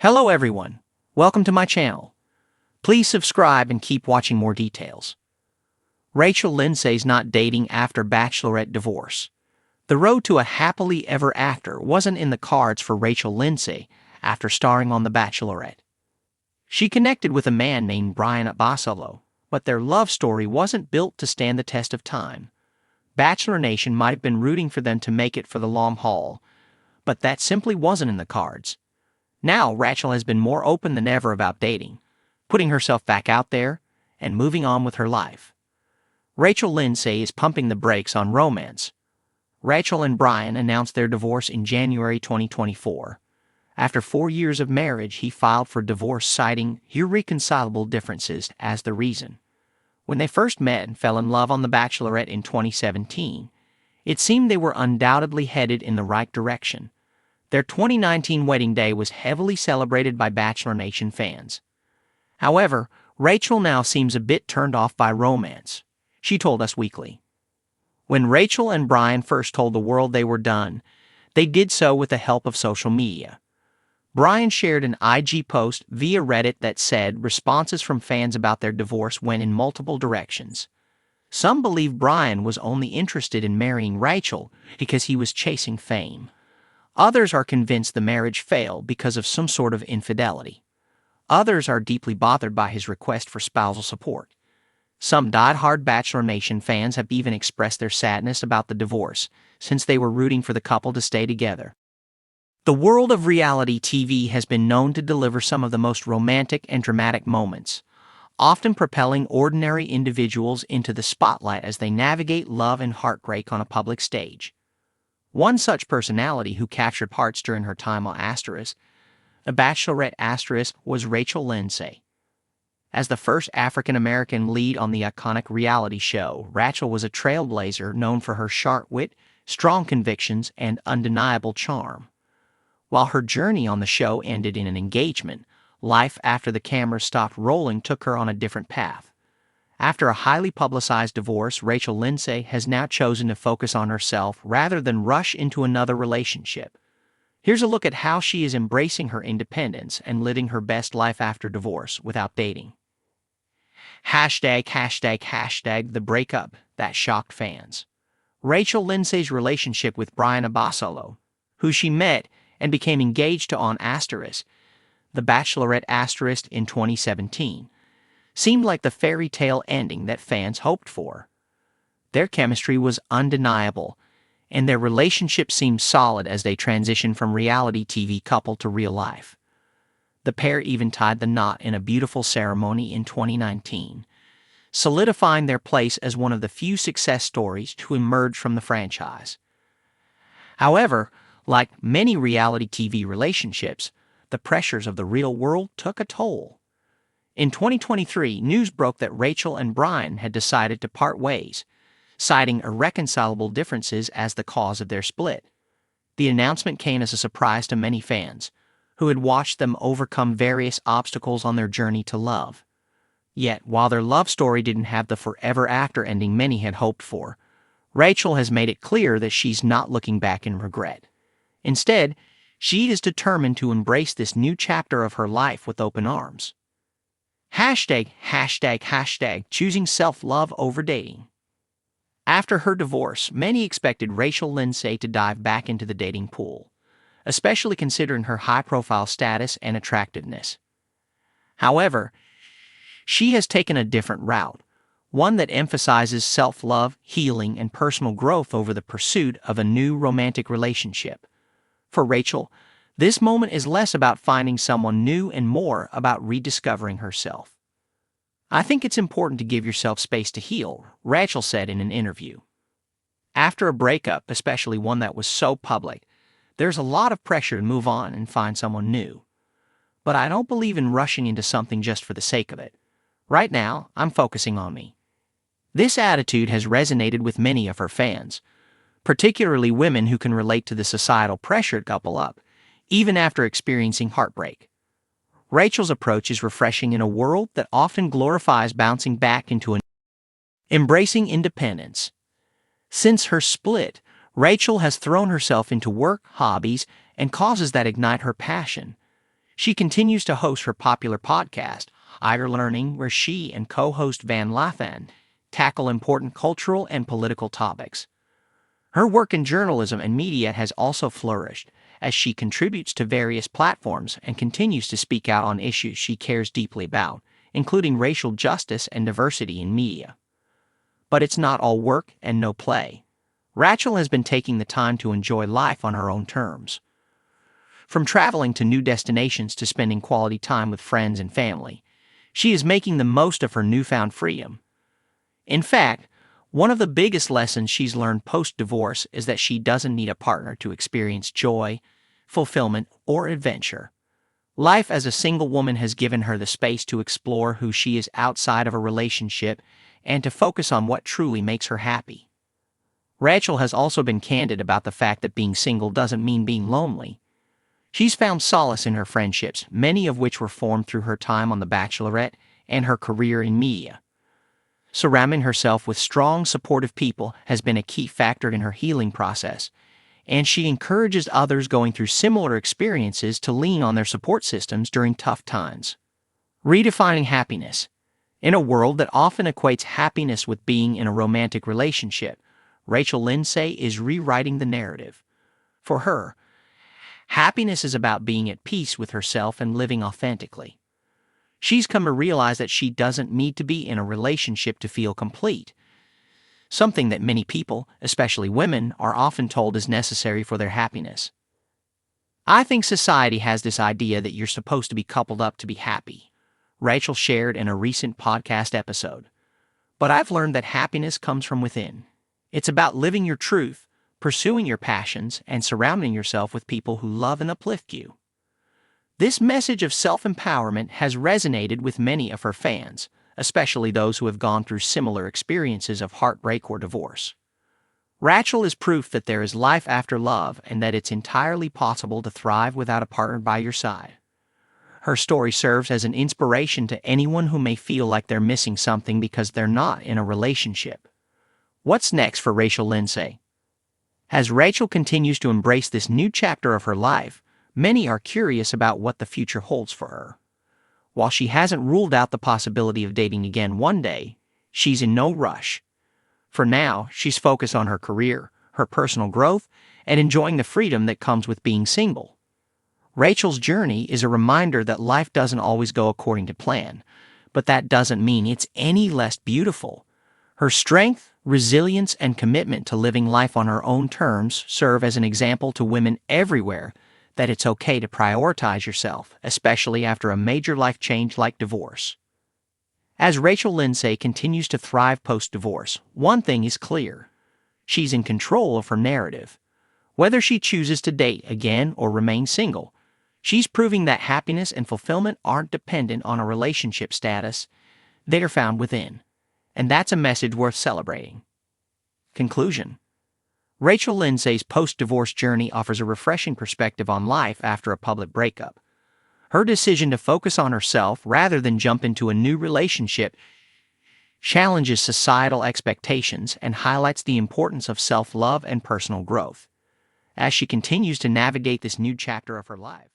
Hello everyone, welcome to my channel. Please subscribe and keep watching more details. Rachel Lindsay's not dating after Bachelorette divorce. The road to a happily ever after wasn't in the cards for Rachel Lindsay after starring on The Bachelorette. She connected with a man named Brian at Bachelor, but their love story wasn't built to stand the test of time. Bachelor Nation might have been rooting for them to make it for the long haul, but that simply wasn't in the cards. Now, Rachel has been more open than ever about dating, putting herself back out there and moving on with her life. Rachel Lindsay is pumping the brakes on romance. Rachel and Brian announced their divorce in January 2024. After 4 years of marriage, he filed for divorce, citing irreconcilable differences as the reason. When they first met and fell in love on The Bachelorette in 2017, it seemed they were undoubtedly headed in the right direction. Their 2019 wedding day was heavily celebrated by Bachelor Nation fans. However, Rachel now seems a bit turned off by romance. She told Us Weekly. When Rachel and Brian first told the world they were done, they did so with the help of social media. Brian shared an IG post via Reddit that said responses from fans about their divorce went in multiple directions. Some believe Brian was only interested in marrying Rachel because he was chasing fame. Others are convinced the marriage failed because of some sort of infidelity. Others are deeply bothered by his request for spousal support. Some die-hard Bachelor Nation fans have even expressed their sadness about the divorce, since they were rooting for the couple to stay together. The world of reality TV has been known to deliver some of the most romantic and dramatic moments, often propelling ordinary individuals into the spotlight as they navigate love and heartbreak on a public stage. One such personality who captured hearts during her time on The Bachelorette was Rachel Lindsay. As the first African-American lead on the iconic reality show, Rachel was a trailblazer known for her sharp wit, strong convictions, and undeniable charm. While her journey on the show ended in an engagement, life after the cameras stopped rolling took her on a different path. After a highly publicized divorce, Rachel Lindsay has now chosen to focus on herself rather than rush into another relationship. Here's a look at how she is embracing her independence and living her best life after divorce without dating. #, the breakup that shocked fans. Rachel Lindsay's relationship with Brian Abasolo, who she met and became engaged to on The Bachelorette in 2017, seemed like the fairy tale ending that fans hoped for. Their chemistry was undeniable, and their relationship seemed solid as they transitioned from reality TV couple to real life. The pair even tied the knot in a beautiful ceremony in 2019, solidifying their place as one of the few success stories to emerge from the franchise. However, like many reality TV relationships, the pressures of the real world took a toll. In 2023, news broke that Rachel and Brian had decided to part ways, citing irreconcilable differences as the cause of their split. The announcement came as a surprise to many fans, who had watched them overcome various obstacles on their journey to love. Yet, while their love story didn't have the forever after ending many had hoped for, Rachel has made it clear that she's not looking back in regret. Instead, she is determined to embrace this new chapter of her life with open arms. #, choosing self-love over dating. After her divorce, many expected Rachel Lindsay to dive back into the dating pool, especially considering her high-profile status and attractiveness. However, she has taken a different route, one that emphasizes self-love, healing, and personal growth over the pursuit of a new romantic relationship. For Rachel, this moment is less about finding someone new and more about rediscovering herself. "I think it's important to give yourself space to heal," Rachel said in an interview. "After a breakup, especially one that was so public, there's a lot of pressure to move on and find someone new. But I don't believe in rushing into something just for the sake of it. Right now, I'm focusing on me." This attitude has resonated with many of her fans, particularly women who can relate to the societal pressure to couple up, even after experiencing heartbreak. Rachel's approach is refreshing in a world that often glorifies bouncing back into embracing independence. Since her split, Rachel has thrown herself into work, hobbies, and causes that ignite her passion. She continues to host her popular podcast, Iger Learning, where she and co-host Van Lathan tackle important cultural and political topics. Her work in journalism and media has also flourished, as she contributes to various platforms and continues to speak out on issues she cares deeply about, including racial justice and diversity in media. But it's not all work and no play. Rachel has been taking the time to enjoy life on her own terms. From traveling to new destinations to spending quality time with friends and family, she is making the most of her newfound freedom. In fact, one of the biggest lessons she's learned post-divorce is that she doesn't need a partner to experience joy, fulfillment, or adventure. Life as a single woman has given her the space to explore who she is outside of a relationship and to focus on what truly makes her happy. Rachel has also been candid about the fact that being single doesn't mean being lonely. She's found solace in her friendships, many of which were formed through her time on The Bachelorette and her career in media. Surrounding herself with strong, supportive people has been a key factor in her healing process, and she encourages others going through similar experiences to lean on their support systems during tough times. Redefining happiness. In a world that often equates happiness with being in a romantic relationship, Rachel Lindsay is rewriting the narrative. For her, happiness is about being at peace with herself and living authentically. She's come to realize that she doesn't need to be in a relationship to feel complete, something that many people, especially women, are often told is necessary for their happiness. I think society has this idea that you're supposed to be coupled up to be happy, Rachel shared in a recent podcast episode. But I've learned that happiness comes from within. It's about living your truth, pursuing your passions, and surrounding yourself with people who love and uplift you. This message of self-empowerment has resonated with many of her fans, especially those who have gone through similar experiences of heartbreak or divorce. Rachel is proof that there is life after love and that it's entirely possible to thrive without a partner by your side. Her story serves as an inspiration to anyone who may feel like they're missing something because they're not in a relationship. What's next for Rachel Lindsay? As Rachel continues to embrace this new chapter of her life, many are curious about what the future holds for her. While she hasn't ruled out the possibility of dating again one day, she's in no rush. For now, she's focused on her career, her personal growth, and enjoying the freedom that comes with being single. Rachel's journey is a reminder that life doesn't always go according to plan, but that doesn't mean it's any less beautiful. Her strength, resilience, and commitment to living life on her own terms serve as an example to women everywhere that it's okay to prioritize yourself, especially after a major life change like divorce. As Rachel Lindsay continues to thrive post-divorce, one thing is clear. She's in control of her narrative. Whether she chooses to date again or remain single, she's proving that happiness and fulfillment aren't dependent on a relationship status. They are found within. And that's a message worth celebrating. Conclusion. Rachel Lindsay's post-divorce journey offers a refreshing perspective on life after a public breakup. Her decision to focus on herself rather than jump into a new relationship challenges societal expectations and highlights the importance of self-love and personal growth. As she continues to navigate this new chapter of her life,